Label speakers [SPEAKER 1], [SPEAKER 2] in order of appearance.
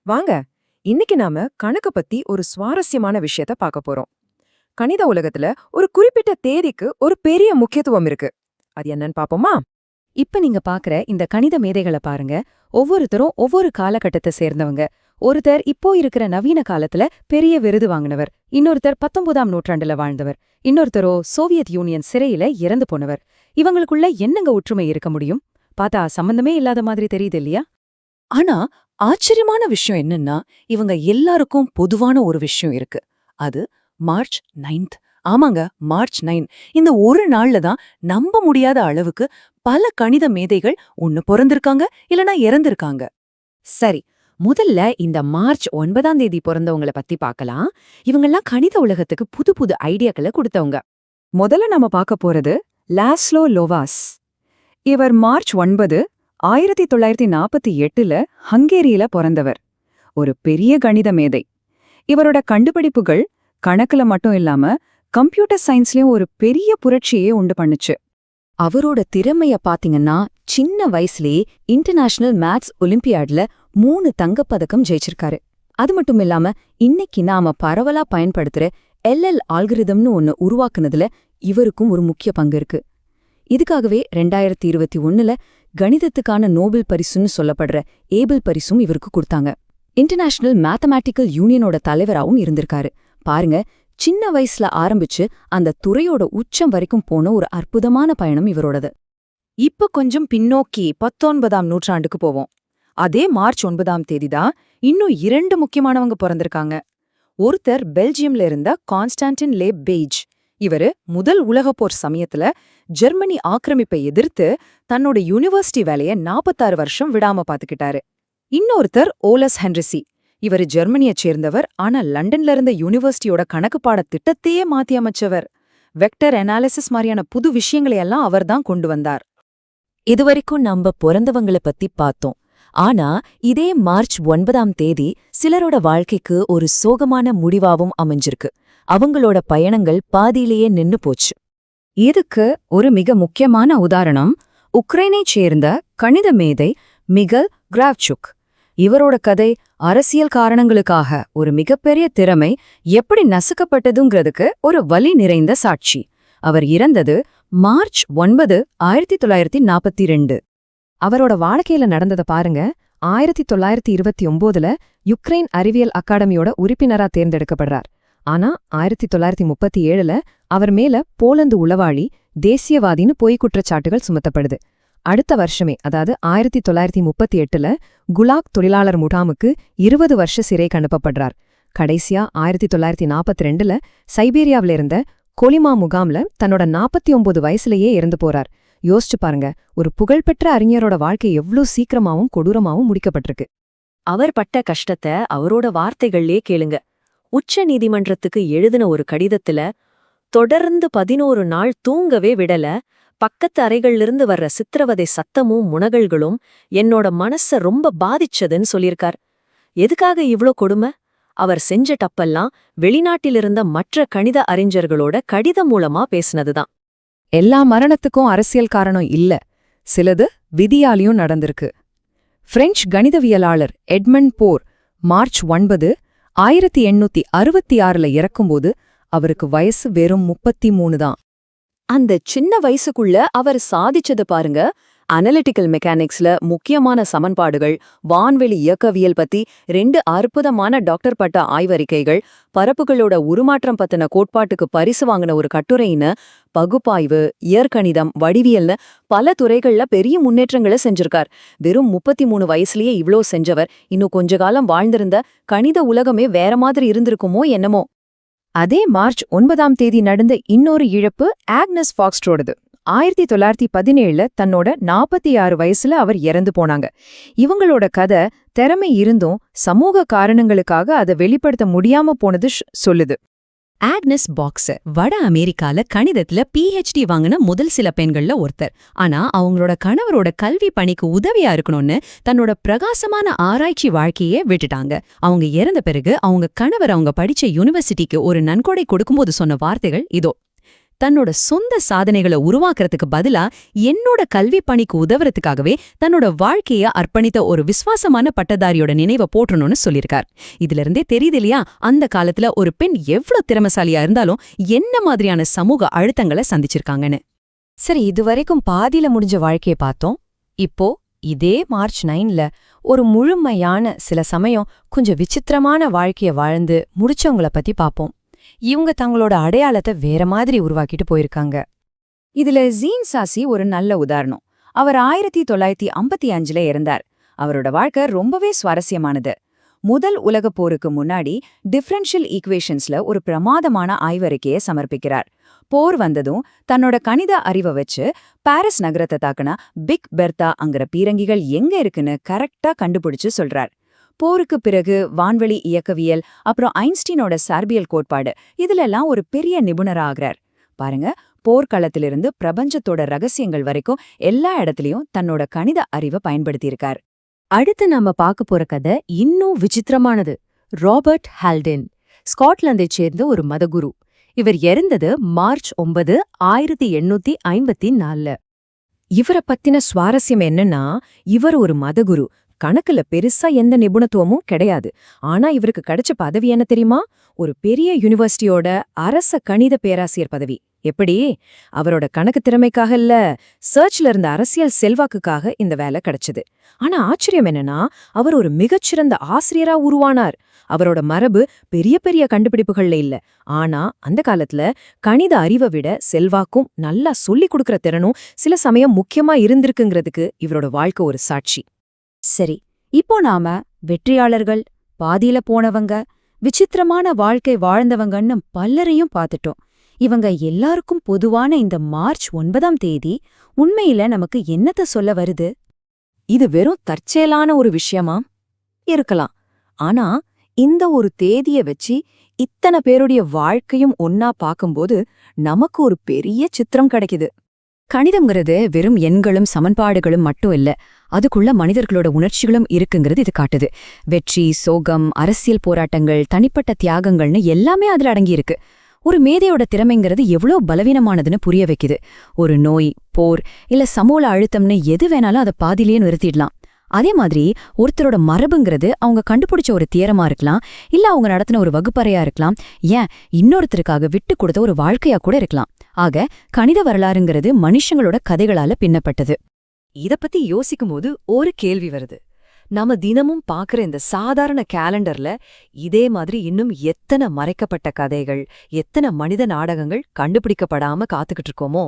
[SPEAKER 1] வாங்க, இன்னைக்கு நாம கணக்க பத்தி ஒரு சுவாரஸ்யமான விஷயத்த பார்க்க போறோம். கணித உலகத்துல ஒரு குறிப்பிட்ட தேதிக்கு ஒரு பெரிய முக்கியத்துவம் இருக்கு. அது என்னன்னு பாப்போமா?
[SPEAKER 2] இப்ப நீங்க பாக்குற இந்த கணித மேதைகளை பாருங்க. ஒவ்வொருத்தரும் ஒவ்வொரு காலகட்டத்தை சேர்ந்தவங்க. ஒருத்தர் இப்போ இருக்கிற நவீன காலத்துல பெரிய விருது வாங்கினவர், இன்னொருத்தர் 19ஆம் நூற்றாண்டுல வாழ்ந்தவர், இன்னொருத்தரோ சோவியத் யூனியன் சிறையில இறந்து போனவர். இவங்களுக்குள்ள என்னங்க ஒற்றுமை இருக்க முடியும்? பார்த்தா சம்பந்தமே இல்லாத மாதிரி தெரியுது இல்லையா?
[SPEAKER 3] ஆனா ஆச்சரியமான விஷயம் என்னன்னா, இவங்க எல்லாருக்கும் பொதுவான ஒரு விஷயம் இருக்கு. அது மார்ச் 9th. ஆமாங்க, மார்ச் 9. இந்த ஒரு நாள்ல தான் நம்ப முடியாத அளவுக்கு பல கணித மேதைகள் ஒன்னு பிறந்திருக்காங்க இல்லனா இறந்திருக்காங்க.
[SPEAKER 2] சரி, முதல்ல இந்த மார்ச் 9ஆம் தேதி பிறந்தவங்கள பத்தி பார்க்கலாம். இவங்கெல்லாம் கணித உலகத்துக்கு புது புது ஐடியாக்களை கொடுத்தவங்க.
[SPEAKER 1] முதல்ல நாம பார்க்க போறது லாஸ்லோ லோவாஸ். இவர் மார்ச் 9, 1948ல ஹங்கேரியில பிறந்தவர். ஒரு பெரிய கணித மேதை. இவரோட கண்டுபிடிப்புகள் கணக்குல மட்டும் இல்லாம கம்ப்யூட்டர் சயின்ஸ்லயும் ஒரு பெரிய புரட்சியே உண்டு பண்ணுச்சு.
[SPEAKER 2] அவரோட திறமைய பாத்தீங்கன்னா, சின்ன வயசுலயே இன்டர்நேஷனல் மேத்ஸ் ஒலிம்பியாட்ல 3 தங்கப்பதக்கம் ஜெயிச்சிருக்காரு. அது மட்டும் இல்லாம இன்னைக்கு நாம பரவலா பயன்படுத்துற எல்எல் ஆல்கிரிதம்னு ஒன்னு உருவாக்குனதுல இவருக்கும் ஒரு முக்கிய பங்கு இருக்கு. இதுக்காகவே 2021ல கணிதத்துக்கான நோபல் பரிசுன்னு சொல்லப்படுற ஏபிள் பரிசும் இவருக்கு கொடுத்தாங்க. இன்டர்நேஷனல் மேத்தமேட்டிக்கல் யூனியனோட தலைவராவும் இருந்திருக்காரு. பாருங்க, சின்ன வயசுல ஆரம்பிச்சு அந்த துறையோட உச்சம் வரைக்கும் போன ஒரு அற்புதமான பயணம் இவரோடது.
[SPEAKER 3] இப்ப கொஞ்சம் பின்னோக்கி 19ஆம் நூற்றாண்டுக்கு போவோம். அதே மார்ச் 9ஆம் தேதி தான் இன்னும் 2 முக்கியமானவங்க பிறந்திருக்காங்க. ஒருத்தர் பெல்ஜியம்ல இருந்த கான்ஸ்டான்டின் லே பெய்ஜ். இவரு முதல் உலகப்போர் சமயத்துல ஜெர்மனி ஆக்கிரமிப்பை எதிர்த்து தன்னோட யூனிவர்சிட்டி வேலைய 46 வருஷம் விடாம பாத்துக்கிட்டாரு. இன்னொருத்தர் ஓலஸ் ஹென்ரிசி. இவரு ஜெர்மனியைச் சேர்ந்தவர், ஆனா லண்டன்ல இருந்த யூனிவர்சிட்டியோட கணக்குப்பாட திட்டத்தையே மாத்தி அமைச்சவர். வெக்டர் அனாலிசிஸ் மாதிரியான புது விஷயங்களையெல்லாம் அவர்தான் கொண்டு வந்தார்.
[SPEAKER 2] இதுவரைக்கும் நம்ம பிறந்தவங்கள பத்தி பார்த்தோம். ஆனா இதே மார்ச் 9ஆம் தேதி சிலரோட வாழ்க்கைக்கு ஒரு சோகமான முடிவாவும் அமைஞ்சிருக்கு. அவங்களோட பயணங்கள் பாதியிலேயே நின்னு போச்சு.
[SPEAKER 1] இதுக்கு ஒரு மிக முக்கியமான உதாரணம் உக்ரைனைச் சேர்ந்த கணித மேதை மிகல் கிராவ்சுக். இவரோட கதை அரசியல் காரணங்களுக்காக ஒரு மிகப்பெரிய திறமை எப்படி நசுக்கப்பட்டதுங்கிறதுக்கு ஒரு வலி நிறைந்த சாட்சி. அவர் இறந்தது மார்ச் 9, 1942.
[SPEAKER 2] அவரோட வாழ்க்கையில நடந்தத பாருங்க. 1929ல யுக்ரைன் அறிவியல் அகாடமியோட உறுப்பினரா தேர்ந்தெடுக்கப்படுறார். ஆனா 1937ல அவர் மேல போலந்து உளவாளி, தேசியவாதின்னு பொய் குற்றச்சாட்டுகள் சுமத்தப்படுது. அடுத்த வருஷமே, அதாவது 1938ல குலாக் தொழிலாளர் முகாமுக்கு 20 வருஷ சிறைக்கு அனுப்பப்படுறார். கடைசியா 1942ல சைபீரியாவில இருந்த கொலிமா முகாம்ல தன்னோட 49 வயசுலயே இறந்து போறார். யோசிச்சு பாருங்க, ஒரு புகழ்பெற்ற அறிஞரோட வாழ்க்கை எவ்ளோ சீக்கிரமாவும் கொடூரமாவும் முடிக்கப்பட்டிருக்கு.
[SPEAKER 4] அவர் பட்ட கஷ்டத்தை அவரோட வார்த்தைகள்லே கேளுங்க. உச்ச நீதிமன்றத்துக்கு எழுதின ஒரு கடிதத்துல, தொடர்ந்து 11 நாள் தூங்கவே விடல, பக்கத்து அறைகள்லிருந்து வர்ற சித்திரவதை சத்தமும் முனகல்களும் என்னோட மனச ரொம்ப பாதிச்சதுன்னு சொல்லியிருக்கார். எதுக்காக இவ்ளோ கொடுமை? அவர் செஞ்ச தப்பெல்லாம் வெளிநாட்டிலிருந்த மற்ற கணித அறிஞர்களோட கடிதம் மூலமா பேசினதுதான்.
[SPEAKER 1] எல்லா மரணத்துக்கும் அரசியல் காரணம் இல்ல, சிலது விதியாலையும் நடந்திருக்கு. பிரெஞ்சு கணிதவியலாளர் எட்மண்ட் போர் மார்ச் 9, 1866ல இறக்கும்போது அவருக்கு வயசு வெறும் 33 தான்.
[SPEAKER 3] அந்த சின்ன வயசுக்குள்ள அவர் சாதிச்சது பாருங்க. அனலிட்டிக்கல் மெக்கானிக்ஸ்ல முக்கியமான சமன்பாடுகள், வான்வெளி இயக்கவியல் பத்தி 2 அற்புதமான டாக்டர் பட்ட ஆய்வறிக்கைகள், பரப்புகளோட உருமாற்றம் பத்தின கோட்பாட்டுக்கு பரிசு வாங்கின ஒரு கட்டுரைன்னு, பகுப்பாய்வு, இயற்கணிதம், வடிவியல்னு பல துறைகள்ல பெரிய முன்னேற்றங்களை செஞ்சிருக்கார். வெறும் 33 வயசுலயே இவ்ளோ செஞ்சவர் இன்னும் கொஞ்ச காலம் வாழ்ந்திருந்த கணித உலகமே வேற மாதிரி இருந்திருக்குமோ என்னமோ.
[SPEAKER 1] அதே மார்ச் 9ஆம் தேதி நடந்த இன்னொரு இழப்பு ஆக்னஸ் ஃபாக்ஸ்ட்ரோடது. 1917ல தன்னோட 46 வயசுல அவர் இறந்து போனாங்க. இவங்களோட கதை திறமை இருந்தும் சமூக காரணங்களுக்காக அதை வெளிப்படுத்த முடியாம போனது சொல்லுது.
[SPEAKER 2] ஆக்னஸ் பாக்ஸர் வட அமெரிக்கால கணிதத்துல PhD வாங்கின முதல் சில பெண்கள்ல ஒருத்தர். ஆனா அவங்களோட கணவரோட கல்வி பணிக்கு உதவியா இருக்கணும்னு தன்னோட பிரகாசமான ஆராய்ச்சி வாழ்க்கையே விட்டுட்டாங்க. அவங்க இறந்த பிறகு அவங்க கணவர் அவங்க படிச்ச யூனிவர்சிட்டிக்கு ஒரு நன்கொடை கொடுக்கும்போது சொன்ன வார்த்தைகள் இதோ: தன்னோட சொந்த சாதனைகளை உருவாக்குறதுக்கு பதிலா என்னோட கல்வி பணிக்கு உதவுறதுக்காகவே தன்னோட வாழ்க்கைய அர்ப்பணித்த ஒரு விசுவாசமான பட்டதாரியோட நினைவை போற்றணும்னு சொல்லியிருக்கார். இதுல இருந்தே தெரியுது இல்லையா, அந்த காலத்துல ஒரு பெண் எவ்வளவு திறமைசாலியா இருந்தாலும் என்ன மாதிரியான சமூக அழுத்தங்களை சந்திச்சிருக்காங்கன்னு.
[SPEAKER 1] சரி, இதுவரைக்கும் பாதியில முடிஞ்ச வாழ்க்கைய பார்த்தோம். இப்போ இதே மார்ச் 9ல ஒரு முழுமையான, சில சமயம் கொஞ்சம் விசித்திரமான வாழ்க்கைய வாழ்ந்து முடிச்சவங்கள பத்தி பாப்போம். இவங்க தங்களோட அடையாளத்தை வேற மாதிரி உருவாக்கிட்டு போயிருக்காங்க. இதுல ஜீன் சாசி ஒரு நல்ல உதாரணம். அவர் 1955ல இறந்தார். அவரோட வாழ்க்கை ரொம்பவே சுவாரஸ்யமானது. முதல் உலகப் போருக்கு முன்னாடி டிஃபரன்ஷியல் ஈக்குவேஷன்ஸ்ல ஒரு பிரமாதமான ஆய்வறிக்கையை சமர்ப்பிக்கிறார். போர் வந்ததும் தன்னோட கணித அறிவை வச்சு பாரிஸ் நகரத்தை தாக்குனா பிக் பெர்தா அங்கிற பீரங்கிகள் எங்க இருக்குன்னு கரெக்டா கண்டுபிடிச்சு சொல்றார். போருக்கு பிறகு வான்வெளி இயக்கவியல், அப்புறம் ஐன்ஸ்டீனோட சார்பியல் கோட்பாடு, இதுலெல்லாம் ஒரு பெரிய நிபுணராகிறார். பாருங்க, போர்க்களத்திலிருந்து பிரபஞ்சத்தோட ரகசியங்கள் வரைக்கும் எல்லா இடத்துலயும் தன்னோட கணித அறிவை பயன்படுத்தியிருக்கார்.
[SPEAKER 4] அடுத்து நாம பார்க்க போற கதை இன்னும் விசித்திரமானது. ராபர்ட் ஹால்டென், ஸ்காட்லாந்தைச் சேர்ந்த ஒரு மதகுரு. இவர் இறந்தது மார்ச் 9, 1854.
[SPEAKER 1] இவரை பத்தின சுவாரஸ்யம் என்னன்னா, இவர் ஒரு மதகுரு. கணக்குல பெருசா எந்த நிபுணத்துவமும் கிடையாது. ஆனா இவருக்கு கிடைச்ச பதவி என்ன தெரியுமா? ஒரு பெரிய யூனிவர்சிட்டியோட அரச கணித பேராசிரியர் பதவி. எப்படி? அவரோட கணக்கு திறமைக்காக இல்ல, சர்ச்ல இருந்த அரசியல் செல்வாக்குக்காக இந்த வேலை கிடைச்சது. ஆனா ஆச்சரியம் என்னன்னா, அவர் ஒரு மிகச்சிறந்த ஆசிரியரா உருவானார். அவரோட மரபு பெரிய பெரிய கண்டுபிடிப்புகள்ல இல்ல, ஆனா அந்த காலத்துல கணித அறிவை விட செல்வாக்கும் நல்லா சொல்லிக் கொடுக்கற திறனும் சில சமயம் முக்கியமா இருந்திருக்குங்கிறதுக்கு இவரோட வாழ்க்கை ஒரு சாட்சி. சரி, இப்போ நாம வெற்றியாளர்கள், பாதியில போனவங்க, விசித்திரமான வாழ்க்கை வாழ்ந்தவங்கன்னு பலரையும் பார்த்துட்டோம். இவங்க எல்லாருக்கும் பொதுவான இந்த மார்ச் 9ஆம் தேதி உண்மையில நமக்கு என்னத்த சொல்ல வருது? இது வெறும் தற்செயலான ஒரு விஷயமா இருக்கலாம். ஆனா இந்த ஒரு தேதிய வச்சு இத்தனை பேருடைய வாழ்க்கையும் ஒன்னா பார்க்கும்போது நமக்கு ஒரு பெரிய சித்திரம் கிடைக்குது. கணிதம்ங்கிறது வெறும் எண்களும் சமன்பாடுகளும் மட்டும் இல்ல, அதுக்குள்ள மனிதர்களோட உணர்ச்சிகளும் இருக்குங்கிறது இது காட்டுது. வெற்றி, சோகம், அரசியல் போராட்டங்கள், தனிப்பட்ட தியாகங்கள்னு எல்லாமே அதுல அடங்கியிருக்கு. ஒரு மேதையோட திறமைங்கிறது எவ்வளோ பலவீனமானதுன்னு புரிய வைக்குது. ஒரு நோய், போர் இல்ல சமூக அழுத்தம்னு எது வேணாலும் அதை பாதியிலேயே நிறுத்திடலாம். அதே மாதிரி ஒருத்தரோட மரபுங்கிறது அவங்க கண்டுபிடிச்ச ஒரு தியரமா இருக்கலாம், இல்ல அவங்க நடத்தின ஒரு வகுப்பறையா இருக்கலாம், ஏன் இன்னொருத்தருக்காக விட்டு கொடுத்த ஒரு வாழ்க்கையா கூட இருக்கலாம். ஆக கணித வரலாறுங்கிறது மனுஷங்களோட கதைகளால பின்னப்பட்டது. இத பத்தி யோசிக்கும்போது ஒரு கேள்வி வருது. நாம தினமும் பாக்குற இந்த சாதாரண கேலண்டர்ல இதே மாதிரி இன்னும் எத்தனை மறைக்கப்பட்ட கதைகள், எத்தனை மனித நாடகங்கள் கண்டுபிடிக்கப்படாம காத்துக்கிட்டு இருக்கோமோ?